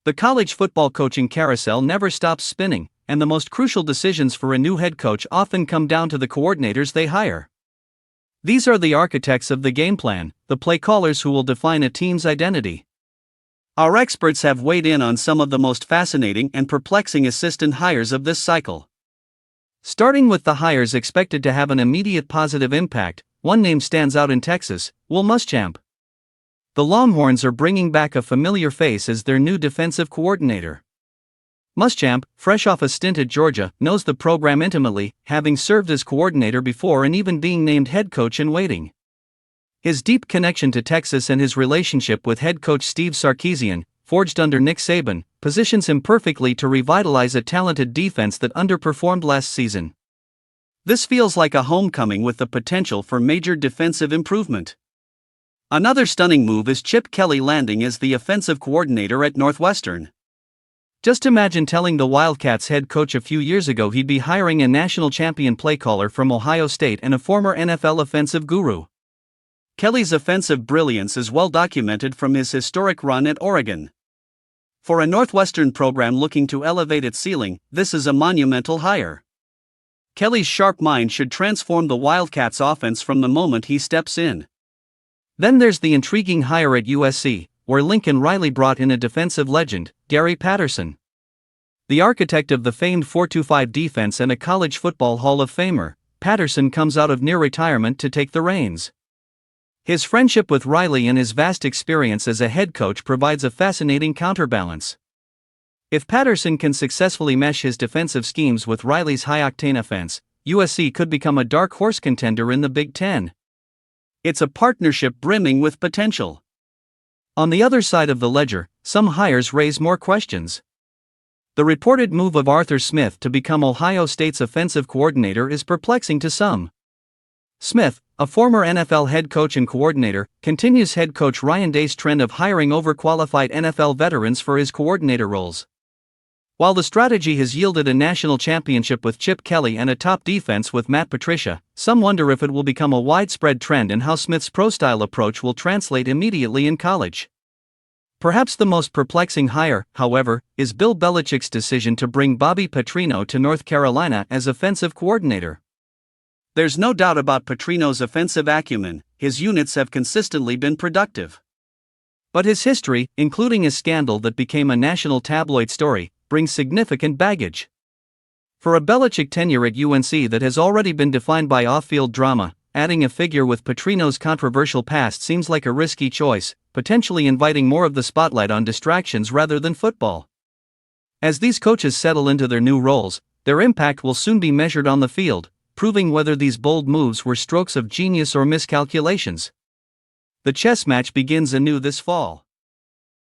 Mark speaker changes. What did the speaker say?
Speaker 1: The college football coaching carousel never stops spinning, and the most crucial decisions for a new head coach often come down to the coordinators they hire. These are the architects of the game plan, the play callers who will define a team's identity. Our experts have weighed in on some of the most fascinating and perplexing assistant hires of this cycle. Starting with the hires expected to have an immediate positive impact, one name stands out in Texas: Will Muschamp. The Longhorns are bringing back a familiar face as their new defensive coordinator. Muschamp, fresh off a stint at Georgia, knows the program intimately, having served as coordinator before and even being named head coach in waiting. His deep connection to Texas and his relationship with head coach Steve Sarkisian, forged under Nick Saban, positions him perfectly to revitalize a talented defense that underperformed last season. This feels like a homecoming with the potential for major defensive improvement. Another stunning move is Chip Kelly landing as the offensive coordinator at Northwestern. Just imagine telling the Wildcats head coach a few years ago he'd be hiring a national champion play caller from Ohio State and a former NFL offensive guru. Kelly's offensive brilliance is well documented from his historic run at Oregon. For a Northwestern program looking to elevate its ceiling, this is a monumental hire. Kelly's sharp mind should transform the Wildcats' offense from the moment he steps in. Then there's the intriguing hire at USC, where Lincoln Riley brought in a defensive legend, Gary Patterson. The architect of the famed 4-2-5 defense and a college football Hall of Famer, Patterson comes out of near retirement to take the reins. His friendship with Riley and his vast experience as a head coach provides a fascinating counterbalance. If Patterson can successfully mesh his defensive schemes with Riley's high-octane offense, USC could become a dark horse contender in the Big Ten. It's a partnership brimming with potential. On the other side of the ledger, some hires raise more questions. The reported move of Arthur Smith to become Ohio State's offensive coordinator is perplexing to some. Smith, a former NFL head coach and coordinator, continues head coach Ryan Day's trend of hiring overqualified NFL veterans for his coordinator roles. While the strategy has yielded a national championship with Chip Kelly and a top defense with Matt Patricia, some wonder if it will become a widespread trend and how Smith's pro-style approach will translate immediately in college. Perhaps the most perplexing hire, however, is Bill Belichick's decision to bring Bobby Petrino to North Carolina as offensive coordinator. There's no doubt about Petrino's offensive acumen; his units have consistently been productive. But his history, including a scandal that became a national tabloid story, brings significant baggage. For a Belichick tenure at UNC that has already been defined by off-field drama, adding a figure with Petrino's controversial past seems like a risky choice, potentially inviting more of the spotlight on distractions rather than football. As these coaches settle into their new roles, their impact will soon be measured on the field, proving whether these bold moves were strokes of genius or miscalculations. The chess match begins anew this fall.